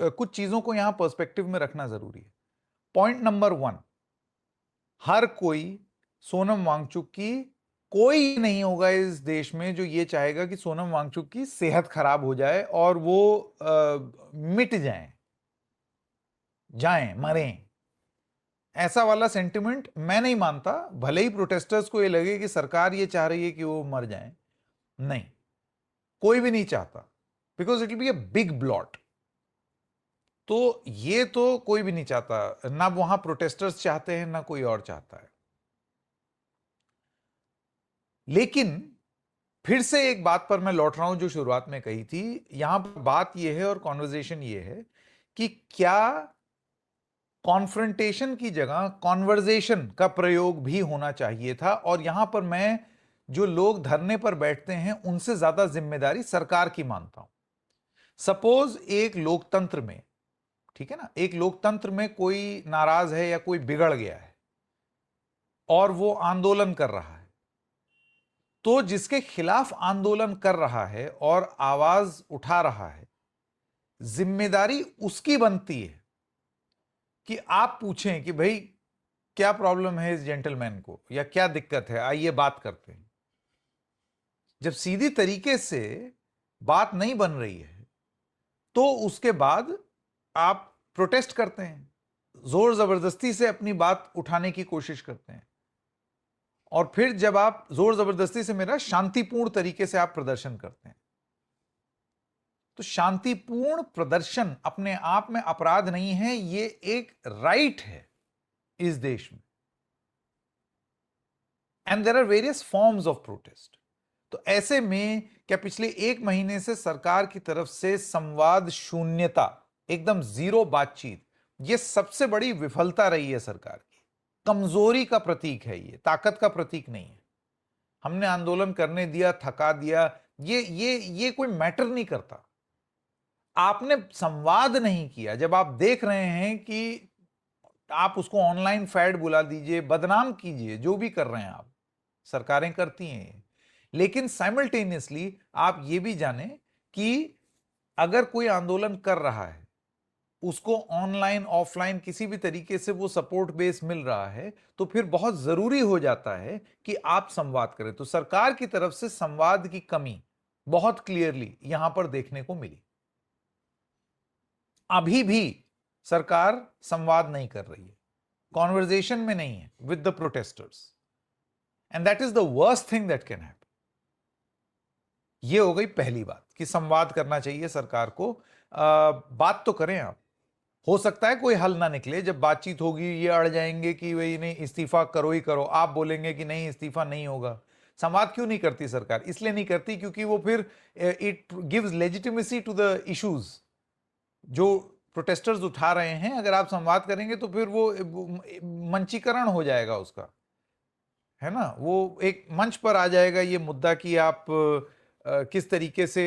कुछ चीजों को यहां पर्सपेक्टिव में रखना जरूरी है। पॉइंट नंबर 1, हर कोई सोनम वांगचुक की, कोई नहीं होगा इस देश में जो ये चाहेगा कि सोनम वांगचुक की सेहत खराब हो जाए और वो मिट जाएं, मरें। ऐसा वाला सेंटिमेंट मैं नहीं मानता, भले ही प्रोटेस्टर्स को ये लगे कि सरकार ये चाह रही है कि वो मर जाएं। नहीं, कोई भी नहीं चाहता, because it will be a big blot. तो ये तो कोई भी नहीं चाहता, ना वहां प्रोटेस्टर्स चाहते हैं, ना कोई और चाहता है। लेकिन फिर से एक बात पर मैं लौट रहा हूं जो शुरुआत में कही थी। यहां पर बात यह है और कॉन्वर्जेशन ये है कि क्या कॉन्फ्रंटेशन की जगह कॉन्वर्जेशन का प्रयोग भी होना चाहिए था। और यहां पर मैं जो लोग धरने पर बैठते हैं उनसे ज्यादा जिम्मेदारी सरकार की मानता हूं। सपोज एक लोकतंत्र में, ठीक है ना, एक लोकतंत्र में कोई नाराज है या कोई बिगड़ गया है और वो आंदोलन कर रहा है, तो जिसके खिलाफ आंदोलन कर रहा है और आवाज उठा रहा है, जिम्मेदारी उसकी बनती है कि आप पूछें कि भाई क्या प्रॉब्लम है इस जेंटलमैन को, या क्या दिक्कत है, आइए बात करते हैं। जब सीधी तरीके से बात नहीं बन रही है तो उसके बाद आप प्रोटेस्ट करते हैं, जोर जबरदस्ती से अपनी बात उठाने की कोशिश करते हैं। और फिर जब आप जोर जबरदस्ती से, मेरा शांतिपूर्ण तरीके से आप प्रदर्शन करते हैं, तो शांतिपूर्ण प्रदर्शन अपने आप में अपराध नहीं है, ये एक राइट है इस देश में। And there are various forms of protest. तो ऐसे में क्या पिछले 1 महीने से सरकार की तरफ से संवाद शून्यता, एकदम जीरो बातचीत, यह सबसे बड़ी विफलता रही है सरकार की। कमजोरी का प्रतीक है, ये ताकत का प्रतीक नहीं है। हमने आंदोलन करने दिया, थका दिया, ये कोई मैटर नहीं करता। आपने संवाद नहीं किया। जब आप देख रहे हैं कि आप उसको ऑनलाइन फैड बुला दीजिए, बदनाम कीजिए, जो भी कर रहे हैं आप, सरकारें करती हैं। लेकिन साइमल्टेनियसली आप ये भी जाने कि अगर कोई आंदोलन कर रहा है, उसको ऑनलाइन ऑफलाइन किसी भी तरीके से वो सपोर्ट बेस मिल रहा है, तो फिर बहुत जरूरी हो जाता है कि आप संवाद करें। तो सरकार की तरफ से संवाद की कमी बहुत क्लियरली यहां पर देखने को मिली। अभी भी सरकार संवाद नहीं कर रही है, कॉन्वर्जेशन में नहीं है with the protesters, and that is the worst thing that can happen. ये हो गई पहली बात कि संवाद करना चाहिए सरकार को। बात तो करें आप, हो सकता है कोई हल ना निकले। जब बातचीत होगी ये अड़ जाएंगे कि भाई नहीं, इस्तीफा करो ही करो। आप बोलेंगे कि नहीं, इस्तीफा नहीं होगा। संवाद क्यों नहीं करती सरकार? इसलिए नहीं करती क्योंकि वो फिर it gives legitimacy to the issues जो प्रोटेस्टर्स उठा रहे हैं। अगर आप संवाद करेंगे तो फिर वो मंचीकरण हो जाएगा उसका, है ना, वो एक मंच पर आ जाएगा ये मुद्दा कि आप किस तरीके से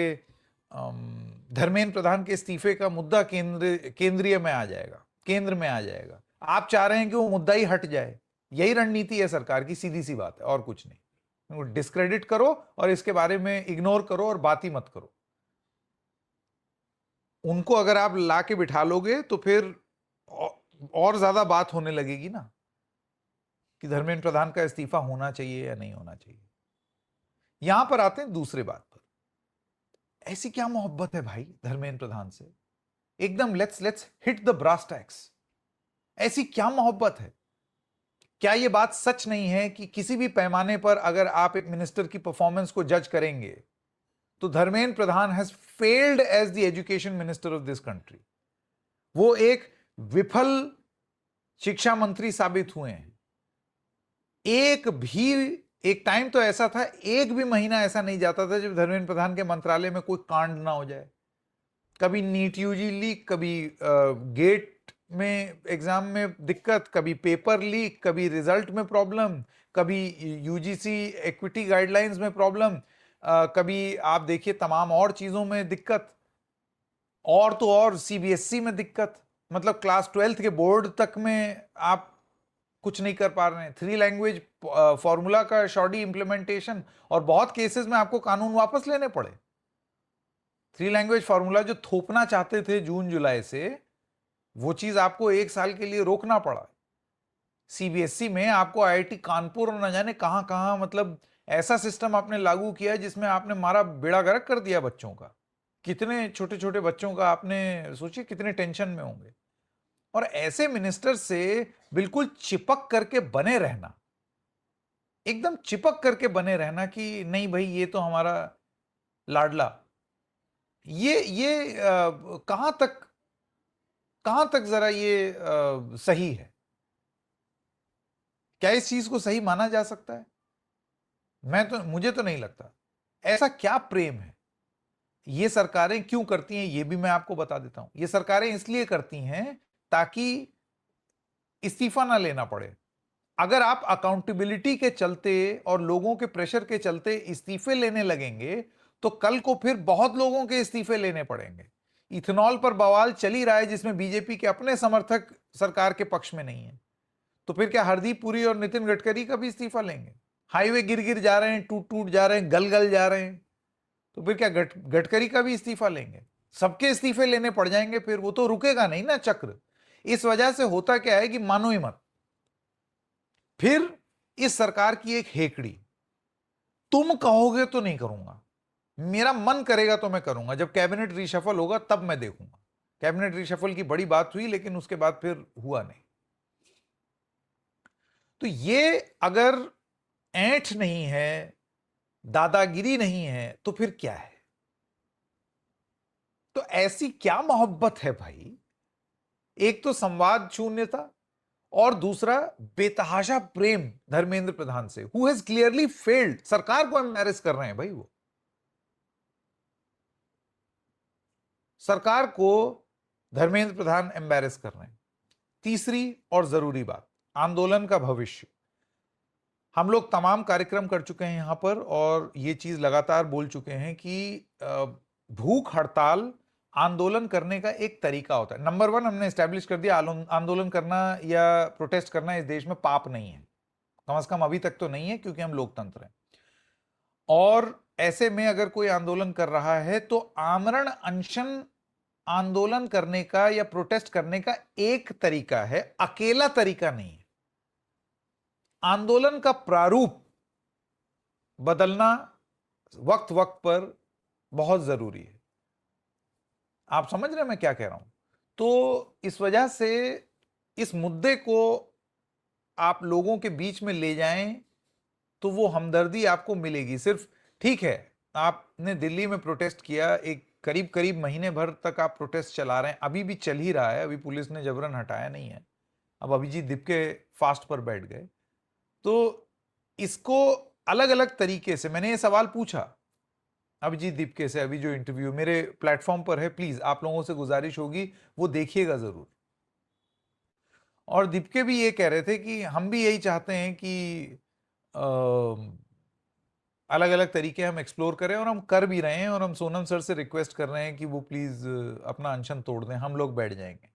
धर्मेंद्र प्रधान के इस्तीफे का मुद्दा केंद्रीय में आ जाएगा, केंद्र में आ जाएगा। आप चाह रहे हैं कि वो मुद्दा ही हट जाए। यही रणनीति है सरकार की, सीधी सी बात है, और कुछ नहीं। डिस्क्रेडिट करो और इसके बारे में इग्नोर करो और बात ही मत करो। उनको अगर आप ला के बिठा लोगे तो फिर और ज्यादा बात होने लगेगी ना कि धर्मेंद्र प्रधान का इस्तीफा होना चाहिए या नहीं होना चाहिए। यहां पर आते हैं दूसरे बात पर। ऐसी क्या मोहब्बत है भाई धर्मेंद्र प्रधान से? एकदम let's hit the brass tacks. ऐसी क्या मोहब्बत है? क्या यह बात सच नहीं है कि किसी भी पैमाने पर अगर आप एक मिनिस्टर की परफॉर्मेंस को जज करेंगे तो Dharmendra Pradhan has failed as the education minister of this country. वो एक विफल शिक्षा मंत्री साबित हुए हैं। एक टाइम तो ऐसा था, एक भी महीना ऐसा नहीं जाता था जब धर्मेंद्र प्रधान के मंत्रालय में कोई कांड ना हो जाए। कभी नीट यूजी लीक, कभी गेट में एग्जाम में दिक्कत, कभी पेपर लीक, कभी रिजल्ट में प्रॉब्लम, कभी यूजीसी इक्विटी गाइडलाइंस में प्रॉब्लम, कभी आप देखिए तमाम और चीजों में दिक्कत, और तो और सीबीएसई में दिक्कत। मतलब क्लास 12th के बोर्ड तक में आप कुछ नहीं कर पा रहे हैं। 3 लैंग्वेज फॉर्मूला का शॉर्टी इंप्लीमेंटेशन, और बहुत केसेस में आपको कानून वापस लेने पड़े। 3 लैंग्वेज फॉर्मूला जो थोपना चाहते थे जून जुलाई से, वो चीज आपको 1 साल के लिए रोकना पड़ा। सीबीएसई में आपको आईआईटी कानपुर और न जाने कहां कहां, मतलब ऐसा सिस्टम आपने लागू किया जिसमें आपने मारा बेड़ा गर्क कर दिया बच्चों का। कितने छोटे छोटे बच्चों का आपने सोचिए कितने टेंशन में होंगे। और ऐसे मिनिस्टर से बिल्कुल चिपक करके बने रहना, एकदम चिपक करके बने रहना कि नहीं भाई ये तो हमारा लाडला, ये कहां तक जरा ये सही है? क्या इस चीज को सही माना जा सकता है? मुझे तो नहीं लगता। ऐसा क्या प्रेम है? ये सरकारें क्यों करती हैं ये भी मैं आपको बता देता हूं। ये सरकारें इसलिए करती हैं ताकि इस्तीफा ना लेना पड़े। अगर आप अकाउंटेबिलिटी के चलते और लोगों के प्रेशर के चलते इस्तीफे लेने लगेंगे तो कल को फिर बहुत लोगों के इस्तीफे लेने पड़ेंगे। इथेनॉल पर बवाल चल ही रहा है जिसमें बीजेपी के अपने समर्थक सरकार के पक्ष में नहीं है, तो फिर क्या हरदीप पुरी और नितिन गडकरी का भी इस्तीफा लेंगे? हाईवे गिर गिर जा रहे हैं, टूट टूट जा रहे हैं, गल गल जा रहे हैं, तो फिर क्या गडकरी का भी इस्तीफा लेंगे? सबके इस्तीफे लेने पड़ जाएंगे, फिर वो तो रुकेगा नहीं ना चक्र। इस वजह से होता क्या है कि मानो ही मत, फिर इस सरकार की एक हेकड़ी, तुम कहोगे तो नहीं करूंगा, मेरा मन करेगा तो मैं करूंगा, जब कैबिनेट रिशफल होगा तब मैं देखूंगा। कैबिनेट रिशफल की बड़ी बात हुई लेकिन उसके बाद फिर हुआ नहीं। तो ये अगर ऐंठ नहीं है, दादागिरी नहीं है, तो फिर क्या है? तो ऐसी क्या मोहब्बत है भाई? एक तो संवाद शून्यता और दूसरा बेतहाशा प्रेम धर्मेंद्र प्रधान से, हु हैज क्लियरली फेल्ड। सरकार को एम्बैरेस कर रहे हैं भाई, वो सरकार को धर्मेंद्र प्रधान एम्बैरेस कर रहे हैं। तीसरी और जरूरी बात, आंदोलन का भविष्य। हम लोग तमाम कार्यक्रम कर चुके हैं यहां पर और ये चीज लगातार बोल चुके हैं कि भूख हड़ताल आंदोलन करने का एक तरीका होता है। नंबर 1 हमने एस्टेब्लिश कर दिया, आंदोलन करना या प्रोटेस्ट करना इस देश में पाप नहीं है, कम से कम अभी तक तो नहीं है, क्योंकि हम लोकतंत्र हैं। और ऐसे में अगर कोई आंदोलन कर रहा है तो आमरण अनशन आंदोलन करने का या प्रोटेस्ट करने का एक तरीका है, अकेला तरीका नहीं है। आंदोलन का प्रारूप बदलना वक्त वक्त पर बहुत जरूरी है। आप समझ रहे हैं मैं क्या कह रहा हूं? तो इस वजह से इस मुद्दे को आप लोगों के बीच में ले जाएं तो वो हमदर्दी आपको मिलेगी। सिर्फ ठीक है, आपने दिल्ली में प्रोटेस्ट किया, एक करीब करीब महीने भर तक आप प्रोटेस्ट चला रहे हैं, अभी भी चल ही रहा है, अभी पुलिस ने जबरन हटाया नहीं है। अब अभिजीत दीपके फास्ट पर बैठ गए, तो इसको अलग अलग तरीके से, मैंने ये सवाल पूछा अभिजीत दीपके से, अभी जो इंटरव्यू मेरे प्लेटफॉर्म पर है, प्लीज आप लोगों से गुजारिश होगी वो देखिएगा जरूर। और दीपके भी ये कह रहे थे कि हम भी यही चाहते हैं कि अलग अलग तरीके हम एक्सप्लोर करें, और हम कर भी रहे हैं, और हम सोनम सर से रिक्वेस्ट कर रहे हैं कि वो प्लीज अपना अनशन तोड़ दें, हम लोग बैठ जाएंगे।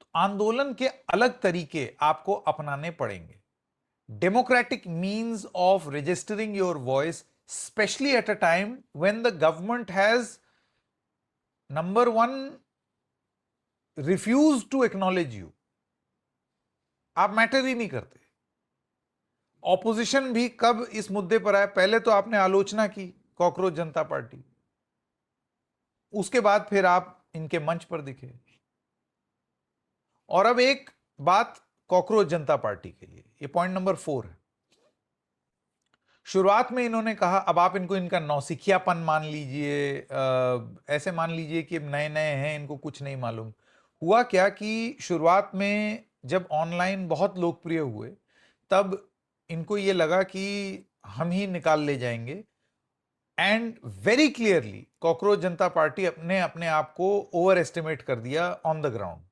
तो आंदोलन के अलग तरीके आपको अपनाने पड़ेंगे। Democratic means of registering your voice, especially at a time when the government has number 1 refuse to acknowledge you. आप मैटर ही नहीं करते। ऑपोजिशन भी कब इस मुद्दे पर आए? पहले तो आपने आलोचना की कॉकरोच जनता पार्टी, उसके बाद फिर आप इनके मंच पर दिखे। और अब एक बात कॉकरोच जनता पार्टी के लिए, ये पॉइंट नंबर 4 है। शुरुआत में इन्होंने कहा, अब आप इनको इनका नौसिखियापन मान लीजिए, ऐसे मान लीजिए कि नए नए हैं, इनको कुछ नहीं मालूम। हुआ क्या कि शुरुआत में जब ऑनलाइन बहुत लोकप्रिय हुए तब इनको ये लगा कि हम ही निकाल ले जाएंगे, and very clearly cockroach Janata party अपने अपने आप को ओवर एस्टिमेट कर दिया ऑन द ग्राउंड।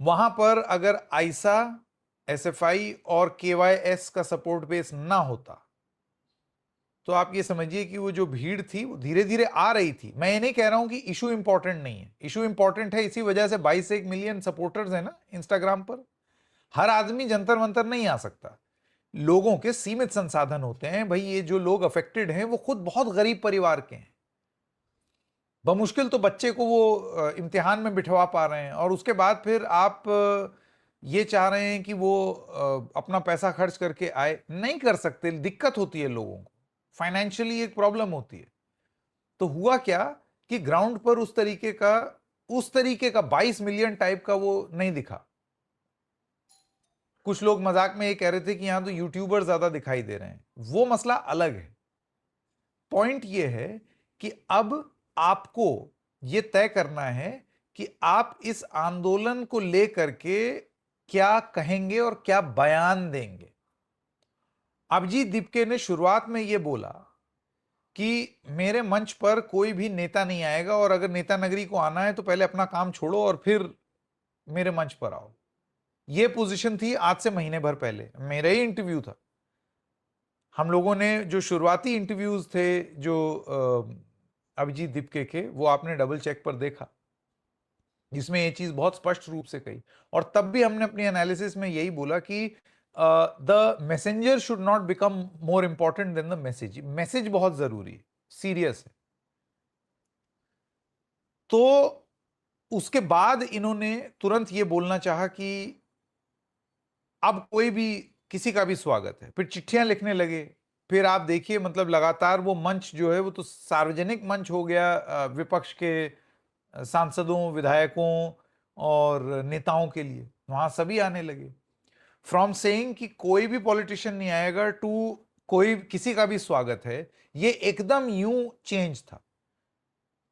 वहां पर अगर आईसा, एसएफआई और केवाईएस का सपोर्ट बेस ना होता तो आप ये समझिए कि वो जो भीड़ थी वो धीरे धीरे आ रही थी। मैं ये नहीं कह रहा हूं कि इशू इंपॉर्टेंट नहीं है, इशू इंपॉर्टेंट है, इसी वजह से 22 से 1 मिलियन सपोर्टर्स है ना इंस्टाग्राम पर। हर आदमी जंतर मंतर नहीं आ सकता, लोगों के सीमित संसाधन होते हैं। भाई ये जो लोग अफेक्टेड हैं वो खुद बहुत गरीब परिवार के हैं, बमुश्किल तो बच्चे को वो इम्तिहान में बिठवा पा रहे हैं, और उसके बाद फिर आप ये चाह रहे हैं कि वो अपना पैसा खर्च करके आए, नहीं कर सकते, दिक्कत होती है लोगों को, फाइनेंशियली एक प्रॉब्लम होती है। तो हुआ क्या कि ग्राउंड पर उस तरीके का 22 मिलियन टाइप का वो नहीं दिखा। कुछ लोग मजाक में ये कह रहे थे कि यहां तो यूट्यूबर ज्यादा दिखाई दे रहे हैं, वो मसला अलग है। पॉइंट ये है कि अब आपको ये तय करना है कि आप इस आंदोलन को लेकर के क्या कहेंगे और क्या बयान देंगे। अभिजीत दीपके ने शुरुआत में ये बोला कि मेरे मंच पर कोई भी नेता नहीं आएगा, और अगर नेता नगरी को आना है तो पहले अपना काम छोड़ो और फिर मेरे मंच पर आओ। यह पोजीशन थी आज से महीने भर पहले, मेरा ही इंटरव्यू था। हम लोगों ने जो शुरुआती इंटरव्यूज थे जो अभिजीत दीपके के, वो आपने डबल चेक पर देखा, जिसमें ये चीज बहुत स्पष्ट रूप से कही। और तब भी हमने अपनी एनालिसिस में यही बोला कि the messenger should not become more important than the message. Message बहुत जरूरी है, सीरियस है। तो उसके बाद इन्होंने तुरंत ये बोलना चाहा कि अब कोई भी, किसी का भी स्वागत है। फिर चिट्ठियां लिखने लगे। फिर आप देखिए, मतलब लगातार वो मंच जो है वो तो सार्वजनिक मंच हो गया विपक्ष के सांसदों, विधायकों और नेताओं के लिए। वहां सभी आने लगे। फ्रॉम सेइंग कि कोई भी पॉलिटिशियन नहीं आएगा टू कोई किसी का भी स्वागत है, ये एकदम यूं चेंज था।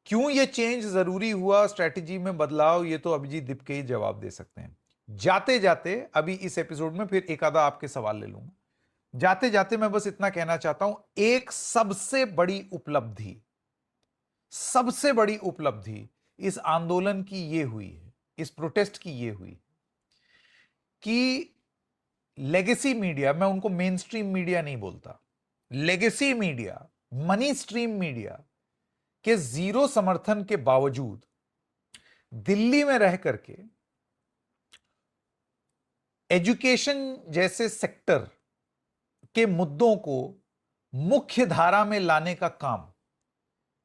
क्यों ये चेंज जरूरी हुआ, स्ट्रेटेजी में बदलाव, ये तो अभिजीत दीपके ही जवाब दे सकते हैं। जाते जाते, अभी इस एपिसोड में फिर एक आधा आपके सवाल ले लूंगा, जाते जाते मैं बस इतना कहना चाहता हूं, एक सबसे बड़ी उपलब्धि इस आंदोलन की ये हुई है, इस प्रोटेस्ट की ये हुई कि लेगेसी मीडिया, मैं उनको मेन स्ट्रीम मीडिया नहीं बोलता, legacy media, money stream media के जीरो समर्थन के बावजूद दिल्ली में रह करके एजुकेशन जैसे सेक्टर के मुद्दों को मुख्य धारा में लाने का काम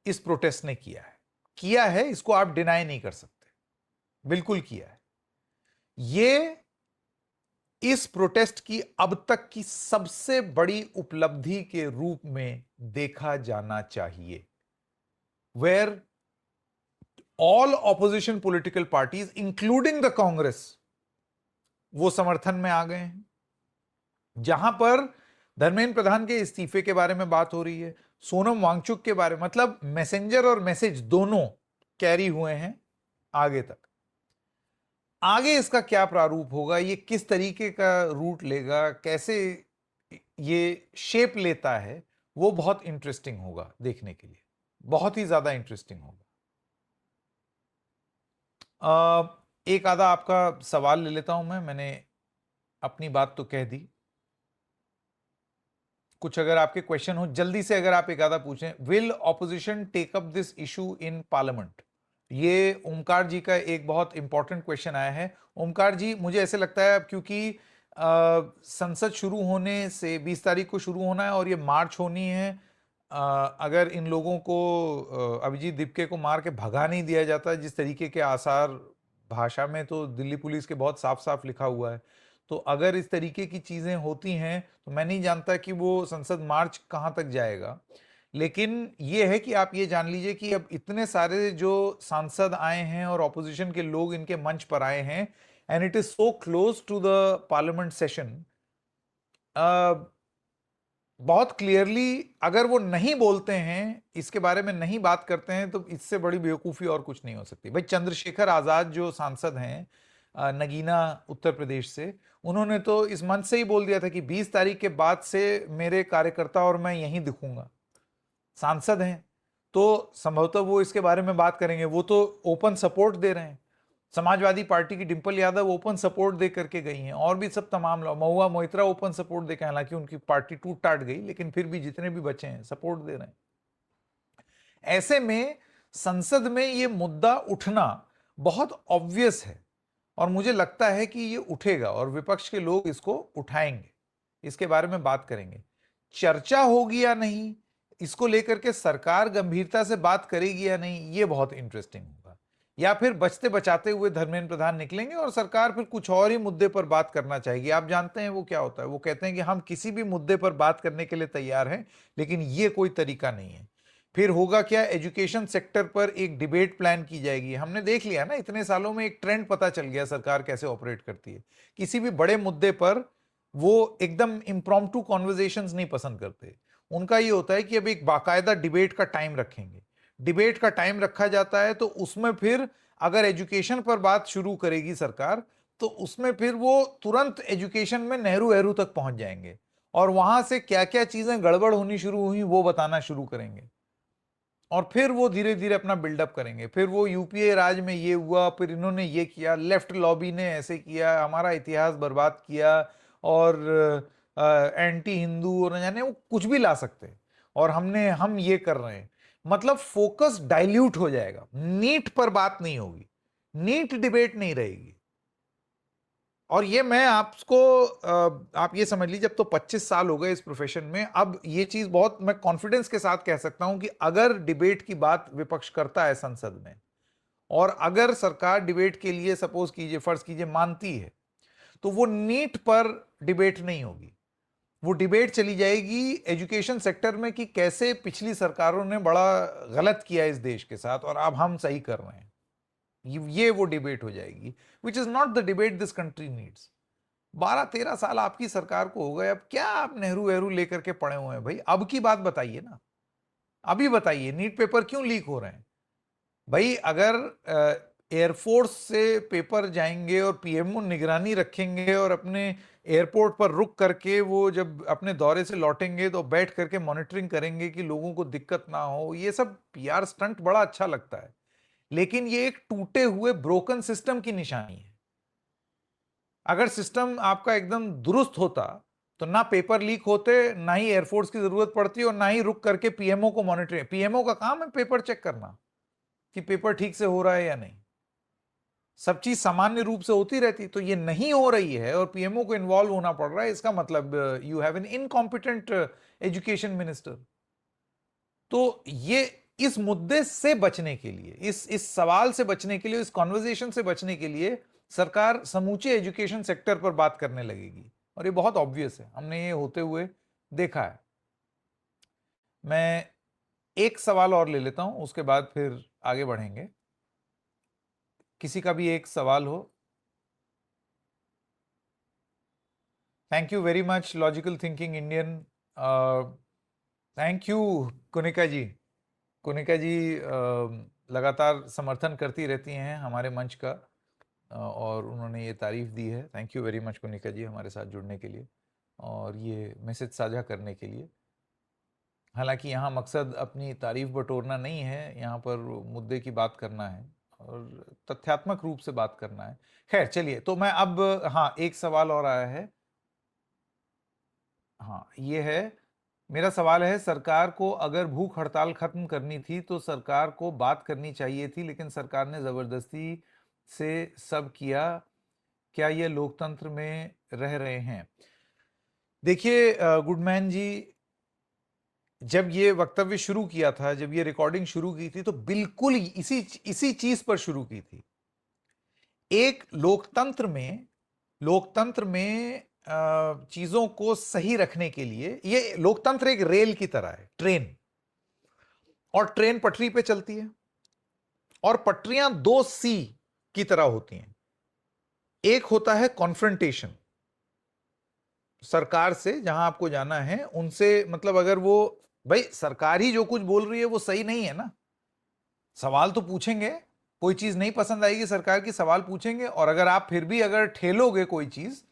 इस प्रोटेस्ट ने किया है। इसको आप डिनाई नहीं कर सकते, बिल्कुल किया है। ये इस प्रोटेस्ट की अब तक की सबसे बड़ी उपलब्धि के रूप में देखा जाना चाहिए, where all opposition political parties including the Congress वो समर्थन में आ गए हैं। जहां पर धर्मेंद्र प्रधान के इस्तीफे के बारे में बात हो रही है, सोनम वांगचुक के बारे में, मतलब मैसेंजर और मैसेज दोनों कैरी हुए हैं आगे तक। आगे इसका क्या प्रारूप होगा, ये किस तरीके का रूट लेगा, कैसे ये शेप लेता है, वो बहुत इंटरेस्टिंग होगा देखने के लिए, बहुत ही ज्यादा इंटरेस्टिंग होगा। एक आधा आपका सवाल ले लेता हूं मैं, मैंने अपनी बात तो कह दी। कुछ अगर आपके क्वेश्चन हो जल्दी से, अगर आप एक आधा पूछें। Will opposition take up this issue in parliament, ये ओमकार जी का एक बहुत इंपॉर्टेंट क्वेश्चन आया है। ओमकार जी, मुझे ऐसे लगता है अब क्योंकि संसद शुरू होने से 20 तारीख को शुरू होना है और ये मार्च होनी है, अगर इन लोगों को अभिजीत दीपके को मार के भगा नहीं दिया जाता, जिस तरीके के आसार भाषा में तो दिल्ली पुलिस के बहुत साफ साफ लिखा हुआ है, तो अगर इस तरीके की चीजें होती हैं तो मैं नहीं जानता कि वो संसद मार्च कहां तक जाएगा। लेकिन ये है कि आप ये जान लीजिए कि अब इतने सारे जो सांसद आए हैं और ऑपोजिशन के लोग इनके मंच पर आए हैं, and it is so close to the parliament session, बहुत क्लियरली अगर वो नहीं बोलते हैं, इसके बारे में नहीं बात करते हैं, तो इससे बड़ी बेवकूफी और कुछ नहीं हो सकती। भाई चंद्रशेखर आजाद जो सांसद हैं नगीना उत्तर प्रदेश से, उन्होंने तो इस मंच से ही बोल दिया था कि 20 तारीख के बाद से मेरे कार्यकर्ता और मैं यहीं दिखूंगा। सांसद हैं तो संभवतः वो इसके बारे में बात करेंगे, वो तो ओपन सपोर्ट दे रहे हैं। समाजवादी पार्टी की डिंपल यादव ओपन सपोर्ट दे करके गई हैं, और भी सब तमाम लोग, महुआ मोइत्रा ओपन सपोर्ट दे के, हालांकि उनकी पार्टी टूट टाट गई, लेकिन फिर भी जितने भी बचे हैं सपोर्ट दे रहे हैं। ऐसे में संसद में ये मुद्दा उठना बहुत ऑब्वियस है, और मुझे लगता है कि ये उठेगा और विपक्ष के लोग इसको उठाएंगे। इसके बारे में बात करेंगे। चर्चा होगी या नहीं, इसको लेकर के सरकार गंभीरता से बात करेगी या नहीं, ये बहुत इंटरेस्टिंग होगा। या फिर बचते बचाते हुए धर्मेंद्र प्रधान निकलेंगे और सरकार फिर कुछ और ही मुद्दे पर बात करना चाहेगी। आप जानते हैं वो क्या होता है, वो कहते हैं कि हम किसी भी मुद्दे पर बात करने के लिए तैयार हैं, लेकिन ये कोई तरीका नहीं है। फिर होगा क्या, एजुकेशन सेक्टर पर एक डिबेट प्लान की जाएगी। हमने देख लिया ना, इतने सालों में एक ट्रेंड पता चल गया सरकार कैसे ऑपरेट करती है। किसी भी बड़े मुद्दे पर वो एकदम इम्प्रॉम्प्टू कॉन्वर्जेशंस नहीं पसंद करते। उनका ये होता है कि अब एक बाकायदा डिबेट का टाइम रखेंगे। डिबेट का टाइम रखा जाता है तो उसमें फिर अगर एजुकेशन पर बात शुरू करेगी सरकार, तो उसमें फिर वो तुरंत एजुकेशन में नेहरू एहरू तक पहुंच जाएंगे और वहां से क्या क्या चीजें गड़बड़ होनी शुरू हुई वो बताना शुरू करेंगे और फिर वो धीरे धीरे अपना बिल्डअप करेंगे। फिर वो यूपीए राज में ये हुआ, फिर इन्होंने ये किया, लेफ्ट लॉबी ने ऐसे किया, हमारा इतिहास बर्बाद किया और एंटी हिंदू और न जाने वो कुछ भी ला सकते हैं और हम ये कर रहे हैं। मतलब फोकस डाइल्यूट हो जाएगा, नीट पर बात नहीं होगी, नीट डिबेट नहीं रहेगी। और ये मैं आपको आप ये समझ लीजिए, अब तो 25 साल हो गए इस प्रोफेशन में, अब ये चीज बहुत मैं कॉन्फिडेंस के साथ कह सकता हूं कि अगर डिबेट की बात विपक्ष करता है संसद में और अगर सरकार डिबेट के लिए सपोज कीजिए, फर्ज कीजिए मानती है, तो वो नीट पर डिबेट नहीं होगी। वो डिबेट चली जाएगी एजुकेशन सेक्टर में कि कैसे पिछली सरकारों ने बड़ा गलत किया इस देश के साथ और अब हम सही कर रहे हैं। ये वो डिबेट हो जाएगी, which is not the debate this country needs. 12-13 साल आपकी सरकार को हो गए, अब क्या आप नेहरू वेहरू लेकर के पड़े हुए हैं भाई? अब की बात बताइए ना, अभी बताइए नीट पेपर क्यों लीक हो रहे हैं भाई? अगर एयरफोर्स से पेपर जाएंगे और पीएमओ निगरानी रखेंगे और अपने एयरपोर्ट पर रुक करके वो जब अपने दौरे से लौटेंगे तो बैठ करके मॉनिटरिंग करेंगे कि लोगों को दिक्कत ना हो, ये सब पीआर स्टंट बड़ा अच्छा लगता है, लेकिन ये एक टूटे हुए ब्रोकन सिस्टम की निशानी है। अगर सिस्टम आपका एकदम दुरुस्त होता तो ना पेपर लीक होते, ना ही एयरफोर्स की जरूरत पड़ती और ना ही रुक करके पीएमओ को मॉनिटरिंग। पीएमओ का काम है पेपर चेक करना कि पेपर ठीक से हो रहा है या नहीं, सब चीज सामान्य रूप से होती रहती। तो ये नहीं हो रही है और पीएमओ को इन्वॉल्व होना पड़ रहा है, इसका मतलब you have an incompetent education minister. तो ये इस मुद्दे से बचने के लिए, इस सवाल से बचने के लिए, इस कॉन्वर्जेशन से बचने के लिए सरकार समूचे एजुकेशन सेक्टर पर बात करने लगेगी और ये बहुत ऑब्वियस है, हमने ये होते हुए देखा है। मैं एक सवाल और ले लेता हूं, उसके बाद फिर आगे बढ़ेंगे। किसी का भी एक सवाल हो? Thank you very much logical thinking Indian. Thank you Kunika ji. Kunika ji लगातार समर्थन करती रहती हैं हमारे मंच का और उन्होंने ये तारीफ दी है। Thank you very much Kunika ji हमारे साथ जुड़ने के लिए और ये मैसेज साझा करने के लिए। हालांकि यहाँ मकसद अपनी तारीफ बटोरना नहीं है, यहाँ पर मुद्दे की बात करना है और तथ्यात्मक रूप से बात करना है। खैर चलिए, तो मैं अब, हाँ एक सवाल और आया है। हाँ ये है, मेरा सवाल है, सरकार को अगर भूख हड़ताल खत्म करनी थी तो सरकार को बात करनी चाहिए थी, लेकिन सरकार ने जबरदस्ती से सब किया। क्या ये लोकतंत्र में रह रहे हैं? देखिए गुडमैन जी, जब ये वक्तव्य शुरू किया था, जब ये रिकॉर्डिंग शुरू की थी, तो बिल्कुल इसी चीज पर शुरू की थी। एक लोकतंत्र में चीजों को सही रखने के लिए, ये लोकतंत्र एक रेल की तरह है, ट्रेन, और ट्रेन पटरी पे चलती है और पटरियां दो सी की तरह होती हैं। एक होता है कॉन्फ्रंटेशन, सरकार से जहां आपको जाना है उनसे, मतलब अगर वो, भाई सरकार ही जो कुछ बोल रही है वो सही नहीं है ना, सवाल तो पूछेंगे, कोई चीज नहीं पसंद आएगी सरकार की, सवाल पूछेंगे, और अगर आप फिर भी अगर ठेलोगे कोई चीज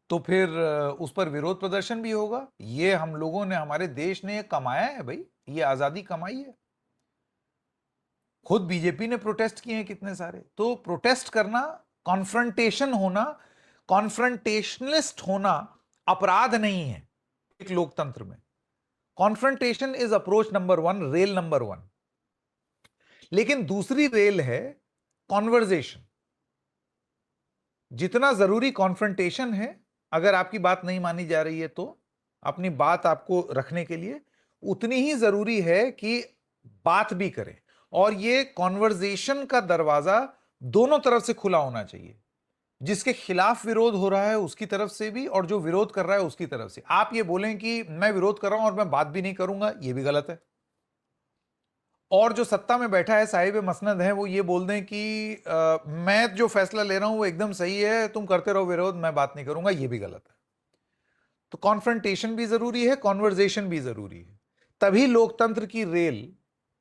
तो फिर उस पर विरोध प्रदर्शन भी होगा। ये हम लोगों ने, हमारे देश ने कमाया है भाई, ये आजादी कमाई है। खुद बीजेपी ने प्रोटेस्ट किए हैं कितने सारे। तो प्रोटेस्ट करना, कॉन्फ्रंटेशन होना, कॉन्फ्रंटेशनलिस्ट होना अपराध नहीं है एक लोकतंत्र में। Confrontation is approach number 1, rail number 1। लेकिन दूसरी रेल है कॉन्वर्जेशन। जितना जरूरी कॉन्फ्रंटेशन है, अगर आपकी बात नहीं मानी जा रही है तो अपनी बात आपको रखने के लिए, उतनी ही जरूरी है कि बात भी करें। और ये कॉन्वर्जेशन का दरवाजा दोनों तरफ से खुला होना चाहिए, जिसके खिलाफ विरोध हो रहा है उसकी तरफ से भी और जो विरोध कर रहा है उसकी तरफ से। आप ये बोलें कि मैं विरोध कर रहा हूं और मैं बात भी नहीं करूंगा, ये भी गलत है। और जो सत्ता में बैठा है, साहिब मसनद है, वो ये बोल दें कि मैं जो फैसला ले रहा हूं वो एकदम सही है, तुम करते रहो विरोध, मैं बात नहीं करूंगा, ये भी गलत है। तो कॉन्फ्रंटेशन भी जरूरी है, कॉन्वर्जेशन भी जरूरी है। तभी लोकतंत्र की रेल,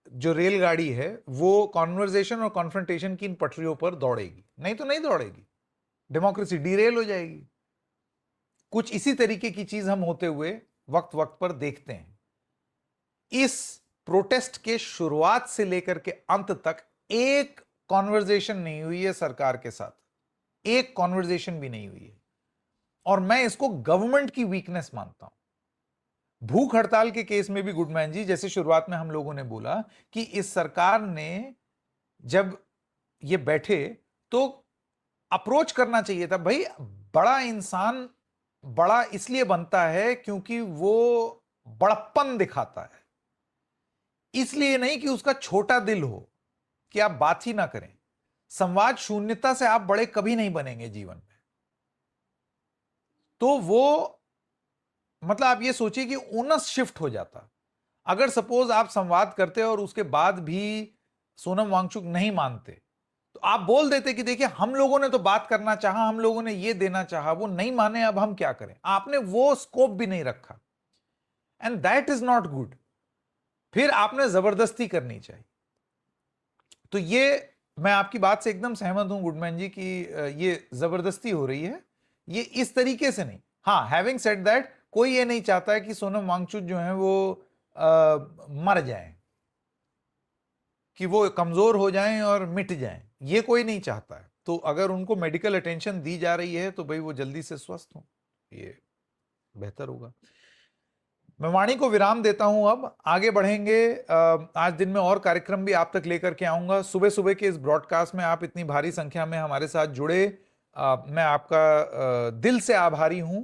जो रेलगाड़ी है, वो कॉन्वर्जेशन और कॉन्फ्रंटेशन की इन पटरियों पर दौड़ेगी, नहीं तो नहीं दौड़ेगी, डेमोक्रेसी डीरेल हो जाएगी। कुछ इसी तरीके की चीज हम होते हुए वक्त वक्त पर देखते हैं। इस प्रोटेस्ट के शुरुआत से लेकर के अंत तक एक कॉन्वर्जेशन नहीं हुई है सरकार के साथ, एक कॉन्वर्जेशन भी नहीं हुई है। और मैं इसको गवर्नमेंट की वीकनेस मानता हूं। भूख हड़ताल के केस में भी गुडमैन जी, जैसे शुरुआत में हम लोगों ने बोला कि इस सरकार ने जब ये बैठे तो अप्रोच करना चाहिए था। भाई, बड़ा इंसान बड़ा इसलिए बनता है क्योंकि वो बड़प्पन दिखाता है, इसलिए नहीं कि उसका छोटा दिल हो कि आप बात ही ना करें। संवाद शून्यता से आप बड़े कभी नहीं बनेंगे जीवन में। तो वो मतलब आप ये सोचिए कि ओनस शिफ्ट हो जाता। अगर सपोज आप संवाद करते और उसके बाद भी सोनम वांगचुक नहीं मानते, तो आप बोल देते कि देखिए हम लोगों ने तो बात करना चाहा, हम लोगों ने ये देना चाहा, वो नहीं माने, अब हम क्या करें। आपने वो स्कोप भी नहीं रखा, and that is not good. फिर आपने जबरदस्ती करनी चाहिए। तो ये मैं आपकी बात से एकदम सहमत हूं गुडमैन जी कि ये जबरदस्ती हो रही है, ये इस तरीके से नहीं। हाँ, हैविंग सेड दैट, कोई ये नहीं चाहता है कि सोनम वांगचुक जो है वो मर जाएं, कि वो कमजोर हो जाएं और मिट जाएं, ये कोई नहीं चाहता है। तो अगर उनको मेडिकल अटेंशन दी जा रही है तो भाई वो जल्दी से स्वस्थ हो, ये बेहतर होगा। मैं वाणी को विराम देता हूं, अब आगे बढ़ेंगे। आज दिन में और कार्यक्रम भी आप तक लेकर के आऊंगा। सुबह सुबह के इस ब्रॉडकास्ट में आप इतनी भारी संख्या में हमारे साथ जुड़े, मैं आपका दिल से आभारी हूं।